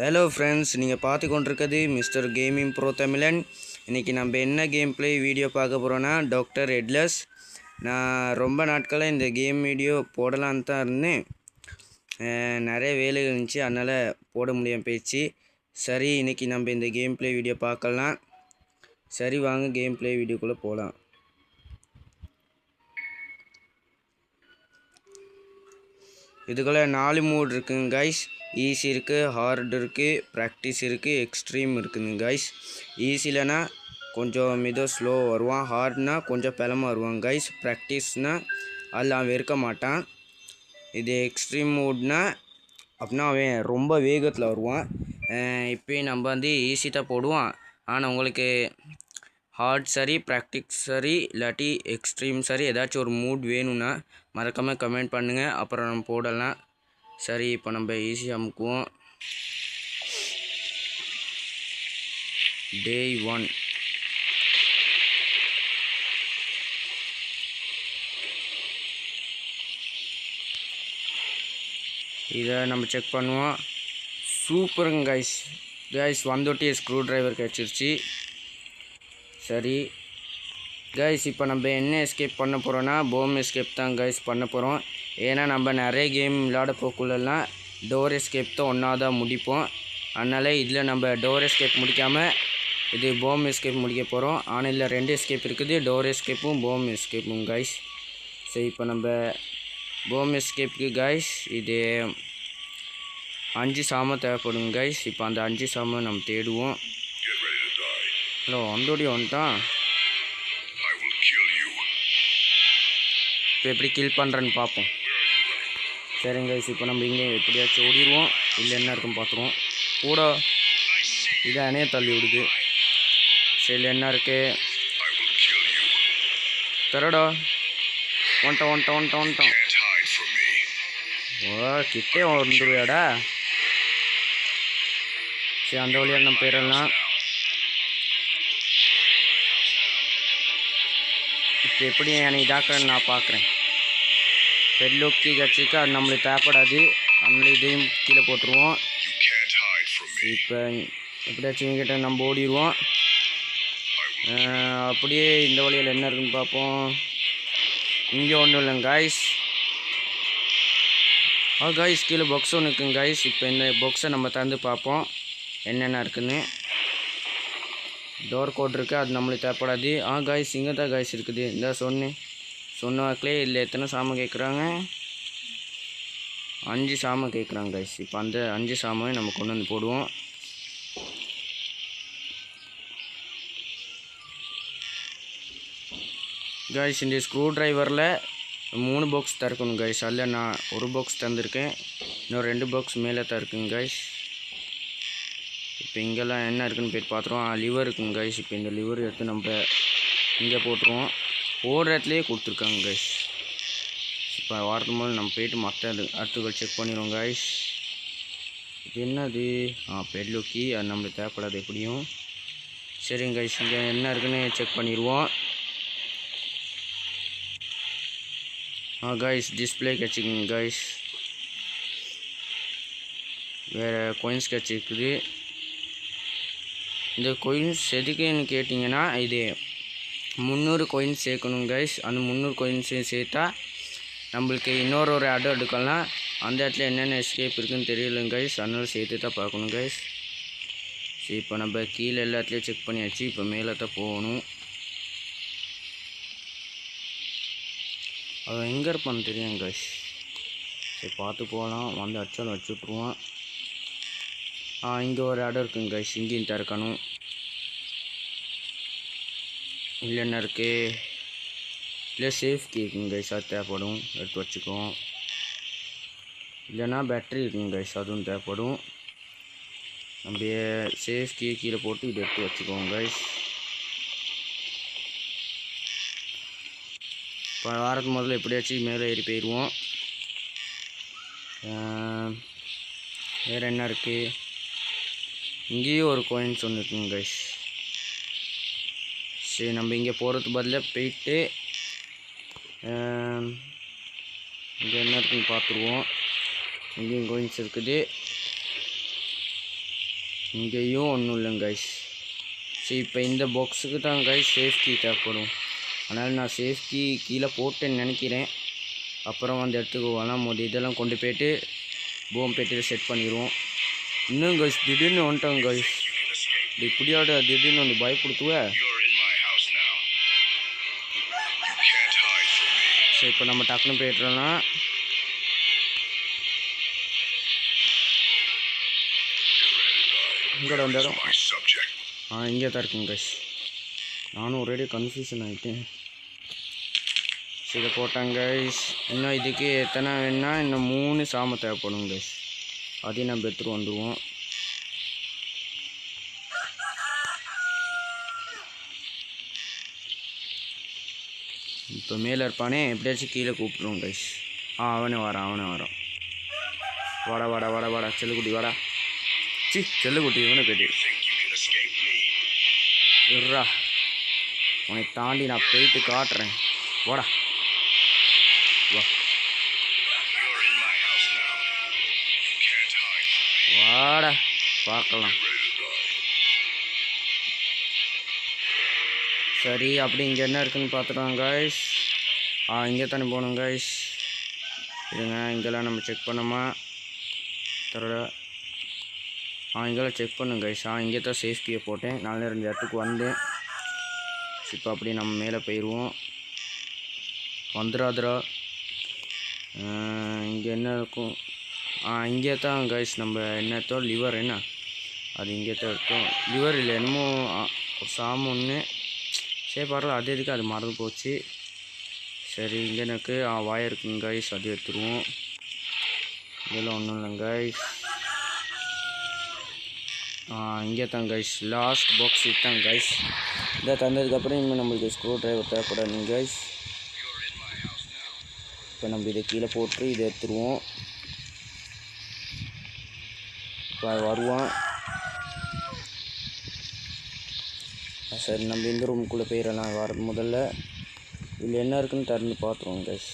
Hello friends, நீங்கள் பார்த்து கொண்டிருக்கிறது மிஸ்டர் கேமிங் ப்ரோ தமிழன். இன்றைக்கி நம்ம என்ன கேம் ப்ளே வீடியோ பார்க்க போகிறோன்னா டாக்டர் ஹெட்லெஸ். நான் ரொம்ப நாட்களாக இந்த கேம் வீடியோ போடலான்னு தான் இருந்தேன். நிறைய வேலைகள் இருந்துச்சு, அதனால் போட முடியாமல் போயிடுச்சு. சரி, இன்றைக்கி நம்ம இந்த கேம் ப்ளே வீடியோ பார்க்கலாம். சரி, வாங்க கேம் ப்ளே வீடியோக்குள்ளே போகலாம். இதுக்குள்ளே 4 மூட் இருக்குங்க கைஸ். ஈஸி இருக்குது, ஹார்டு இருக்குது, ப்ராக்டிஸ் இருக்குது, எக்ஸ்ட்ரீம் இருக்குதுங்க கைஸ். ஈஸிலனா கொஞ்சம் மிதம் ஸ்லோ வருவான், ஹார்ட்னா கொஞ்சம் பலமாக வருவாங்க கைஸ். ப்ராக்டிஸ்னால் அதில் அவன் இருக்க மாட்டான். இது எக்ஸ்ட்ரீம் மூட்னா அப்படின்னா அவன் ரொம்ப வேகத்தில் வருவான். இப்போயும் நம்ம ஈஸி தான் போடுவான். ஆனால் உங்களுக்கு ஹார்ட் சரி, ப்ராக்டிஸ் சரி, இல்லாட்டி எக்ஸ்ட்ரீம் சரி, ஏதாச்சும் ஒரு மூட் வேணும்னா மறக்காமல் கமெண்ட் பண்ணுங்கள், அப்புறம் நம்ம போடலாம். சரி, இப்போ நம்ம ஈஸியாக அமுக்குவோம். டே 1. இதை நம்ம செக் பண்ணுவோம். சூப்பருங்க கைஸ். வந்துட்டு ஸ்க்ரூ டிரைவர் கிடச்சிருச்சு. சரி கைஸ், இப்போ நம்ம என்ன எஸ்கேப் பண்ண போகிறோன்னா போம் எஸ்கேப் தான் கைஸ் பண்ண போகிறோம். ஏன்னா நம்ம நிறைய கேம் விளையாட போக்குள்ளெல்லாம் டோர் எஸ்கேப் தான் ஒன்றாதான் முடிப்போம். அதனால் இதில் நம்ம டோர் எஸ்கேப் முடிக்காமல் இது போம் எஸ்கேப் முடிக்க போகிறோம். ஆனால் இதில் 2 எஸ்கேப் இருக்குது, டோர் எஸ்கேப்பும் போம் எஸ்கேப்பும் கைஸ். சரி, இப்போ நம்ம போம் எஸ்கேப்புக்கு கைஸ் இது 5 சாமான் தேவைப்படுங்க கைஸ். இப்போ அந்த 5 சாமான் நம்ம தேடுவோம். ஹலோ, வந்தோடி வந்துட்டான். இப்போ எப்படி கில் பண்ணுறேன்னு பார்ப்போம். சரிங்க கைஸ், இப்போ நம்ம இங்கே எப்படியாச்சும் ஓடிடுவோம். இல்லை என்ன இருக்குன்னு பார்த்துருவோம். கூட இதை அணைய தள்ளி விடுது. சரி, என்ன இருக்கு தரடா. வந்துட்டான். ஓ, கிட்டே வந்துடுவியாடா. சரி, அந்த வழியாக நம்ம போயிடலாம். இப்போ எப்படி என்னை இதாக்குறேன்னு நான் பார்க்குறேன். பெட்லோக்கி கட்சிக்கு அது நம்மளுக்கு தேவைப்படாது, நம்மளே இதையும் கீழே போட்டுருவோம். இப்போ எப்படியாச்சும் இங்கிட்ட நம்ம ஓடிடுவோம். அப்படியே இந்த வழியில் என்ன இருக்குன்னு பார்ப்போம். இங்கே ஒன்றும் இல்லைங்க காய்ஸ். காய்ஸ், கீழே பாக்ஸ் ஒன்று இருக்குங்க காய்ஸ். இப்போ இந்த பாக்ஸை நம்ம திறந்து பார்ப்போம் என்னென்ன இருக்குன்னு. டோர் கோட் இருக்குது, அது நம்மளுக்கு தேவைப்படாது. காய்ஸ், இங்கே தான் காய்ஸ் இருக்குது. இந்த சொன்ன வாக்கிலே இல்லை. எத்தனை சாமான் கேட்குறாங்க? 5 சாமான் கேட்குறாங்க காய்ஸ். இப்போ அந்த 5 சாமான் நம்ம கொண்டு வந்து போடுவோம். காய்ஸ், இந்த ஸ்க்ரூ டிரைவரில் 3 பாக்ஸ் திறக்கணும் காய்ஸ். அதில் நான் ஒரு பாக்ஸ் தந்திருக்கேன், இன்னும் 2 பாக்ஸ் மேலே தான் இருக்குங்க காய்ஸ். இப்போ இங்கெல்லாம் என்ன இருக்குன்னு போய்ட்டு பார்த்துருவோம். லிவர் இருக்குங்க காய்ஸ். இப்போ இந்த லிவர் எடுத்து நம்ம இங்கே போட்டுருவோம். போடுற இடத்துலையே கொடுத்துருக்காங்க காய்ஸ். இப்போ வாரத்துக்கு போது நம்ம போய்ட்டு மற்ற அடுத்துகள் செக் பண்ணிடுவோம் காய்ஸ். இது என்னது? பெட்லோக்கி, அது நம்மளுக்கு தேவைப்படாது எப்படியும். சரிங்க காய்ஸ், இங்கே என்ன இருக்குன்னு செக் பண்ணிடுவோம். காய்ஸ், டிஸ்பிளே கிடச்சிக்குங்க காய்ஸ். வேறு கோயின்ஸ் கிடச்சிருக்குது. இந்த கோயின்ஸ் எதுக்குன்னு கேட்டிங்கன்னா, இது 300 கோயின்ஸ் சேர்க்கணும் கைஸ். அந்த 300 கோயின்ஸையும் சேர்த்தா நம்மளுக்கு இன்னொரு இடம் எடுக்கலாம். அந்த இடத்துல என்னென்ன எஸ்கேப் இருக்குதுன்னு தெரியலங்க கைஸ், அதனால் சேர்த்து தான் பார்க்கணும் கைஸ். சரி, இப்போ நம்ம கீழே எல்லாத்துலேயும் செக் பண்ணியாச்சு. இப்போ மேலே தான் போகணும். அது எங்கே இருப்பான்னு தெரியும் கைஸ். சரி, பார்த்து போகலாம். வந்து அடிச்சாலும் வச்சு விட்ருவோம். இங்கே ஒரு இடம் இருக்குங்க கைஸ், இங்கேயும் திறக்கணும். இல்லை என்ன இருக்குது? இல்லை சேஃப் கீ இருக்குங்க கைஸ், அது தேவைப்படும், எடுத்து வச்சுக்குவோம். இல்லைன்னா பேட்ரி இருக்குங்க கைஸ், அதுவும் தேவைப்படும். நம்ம சேஃப் கீ கீழே போட்டு இதை எடுத்து வச்சுக்குவோம் கைஸ். இப்போ வாரத்துக்கு முதல்ல எப்படியாச்சும் மேலே ஏறி போயிடுவோம். வேறு என்ன இருக்குது? இங்கேயும் ஒரு கோயின்ஸ் ஒன்று இருக்குங்க கைஸ். சரி, நம்ம இங்கே போகிறதுக்கு பதிலாக போயிட்டு இங்கே என்ன இருக்குன்னு பார்த்துருவோம். இங்கேயும் கோயின்ஸ் இருக்குது. இங்கேயும் ஒன்றும் இல்லைங்க கைஸ். சரி இப்போ இந்த பாக்ஸுக்கு தான் கைஸ் சேஃப்டி தேவைப்படும். அதனால் நான் சேஃப்டி கீழே போட்டேன்னு நினைக்கிறேன். அப்புறம் அந்த இடத்துக்கு வரலாம் போது இதெல்லாம் கொண்டு போய்ட்டு போம் பெட்டியில் செட் பண்ணிடுவோம். இன்னும் கைஸ் திடீர்னு வந்துட்டாங்க கைஸ். இப்படியாட திடீர்னு வந்து பயப்படுத்துவேன். சரி இப்போ நம்ம டக்குன்னு போய்ட்டுறோம்னா இங்கோட வந்த இடம் இங்கே தான் இருக்குங்க கைஸ். நானும் ஒரே கன்ஃபியூஷன் ஆகிட்டேன். சரி இதை போட்டாங்க கைஸ். இன்னும் இதுக்கு எத்தனை வேணுன்னா இன்னும் 3 சாமை தேவைப்படும் கைஸ். அதையும் நம்ம எடுத்துகிட்டு வந்துடுவோம். இப்போ மேலே இருப்பானே எப்படியாச்சும் கீழே கூப்பிட்ருவோம் கைஸ். அவனே வரான். வாடா செல்லுக்குட்டி வாடா. செல்லுக்குட்டி இவனை போய்ட்டு இருறா, உன்னை தாண்டி நான் போயிட்டு காட்டுறேன். வாடா வா வாடா பார்க்கலாம். சரி அப்படி இங்கே என்ன இருக்குதுன்னு பார்த்துட்டோம் கைஸ். இங்கே தானே போகணும் கைஸ். இருங்க இங்கெல்லாம் நம்ம செக் பண்ணோமா தர. இங்கெல்லாம் செக் பண்ணுங்க கைஸ். இங்கே தான் சேஃப்டியை போட்டேன். 4 இடத்துக்கு வந்தேன். இப்போ அப்படி நம்ம மேலே போயிடுவோம். வந்துடாதரா. இங்கே என்ன இருக்கும்? இங்கே தான் கைஸ் நம்ம என்னத்தோ லிவர் என்ன அது இங்கே தான் இருக்கும். லிவர் இல்லை என்னமோ ஒரு சாமம் ஒன்று. சரி பரவாயில்ல, அது எதுக்கு அது மறந்து போச்சு. சரி இங்கே எனக்கு வாய் இருக்குங்க கைஸ், அது எடுத்துருவோம். இதெல்லாம் ஒன்றும் இல்லைங்க கைஸ். இங்கே தான் கைஸ் லாஸ்ட் பாக்ஸ் இதுதான் கைஸ். இதை தந்ததுக்கப்புறம் இனிமேல் நம்மளுக்கு ஸ்க்ரூ ட்ரைவர் தேவைப்படாதுங்க கைஸ். இப்போ நம்ம இதை கீழே போட்டு இதை எடுத்துருவோம். இப்போ வருவான். சரி நம்ம இந்த ரூமுக்குள்ளே போயிடலாம். வர முதல்ல இதில் என்ன இருக்குன்னு திறந்து பார்த்துருவோம் கைஸ்.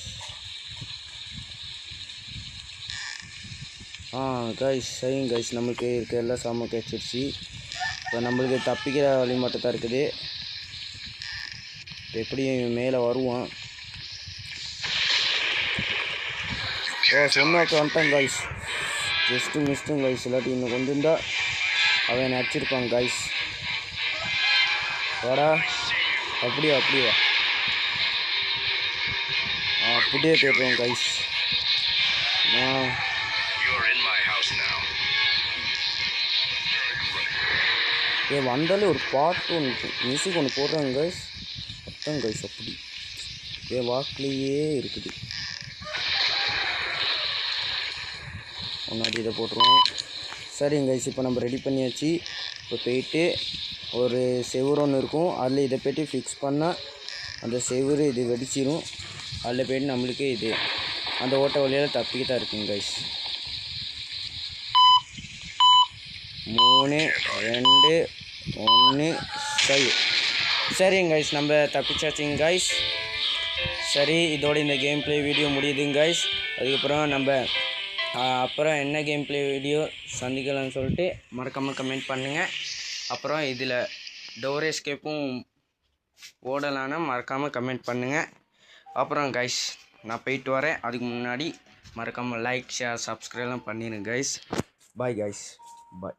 கைஸ் சரிங்க கைஸ், நம்மளுக்கு இருக்க எல்லா சாமான் கிடச்சிருச்சு. இப்போ நம்மளுக்கு தப்பிக்கிற வழி மட்டும் தான் இருக்குது. இப்போ எப்படியும் மேலே வருவான். சொன்னாக்க வந்துட்டான் கைஸ். Just மிஸ்டும் guys. இல்லாட்டி இன்னும் கொண்டு இருந்தால் அவன் அடிச்சிருப்பான் கைஸ். வாடா அப்படியே போய்டுவோம் கைஸ். வந்தாலே ஒரு பாட்டு ஒன்று மியூசிக் ஒன்று போடுறாங்க கைஸ். அதான் கைஸ் அப்படி வாக்குலேயே இருக்குது. முன்னாடி இதை போட்டுருவோம். சரிங்க கைஸ், இப்போ நம்ம ரெடி பண்ணியாச்சு. இப்போ போயிட்டு ஒரு செவுரு ஒன்று இருக்கும், அதில் இதை போய்ட்டு ஃபிக்ஸ் பண்ணால் அந்த செவுரு இது வெடிச்சிடும். அதில் போய்ட்டு நம்மளுக்கு இது அந்த ஓட்ட வழியால் தப்பிக்க தான் இருக்குங்க கைஸ். 3 2 1 சரிங்க கைஸ், நம்ம தப்பிச்சாச்சுங்க கைஸ். சரி இதோட இந்த கேம் ப்ளே வீடியோ முடியுதுங்க கைஸ். அதுக்கப்புறம் நம்ம அப்புறம் என்ன கேம் ப்ளே வீடியோ சந்திக்கலாம்னு சொல்லிட்டு மறக்காமல் கமெண்ட் பண்ணுங்கள். அப்புறம் இதில் டோர் எஸ்கேப்பும் ஓடலான்னு மறக்காமல் கமெண்ட் பண்ணுங்கள். அப்புறம் கைஸ் நான் போயிட்டு வரேன். அதுக்கு முன்னாடி மறக்காமல் லைக் ஷேர் சப்ஸ்கிரைப்லாம் பண்ணிடுங்க கைஸ். பாய் கைஸ், பாய்.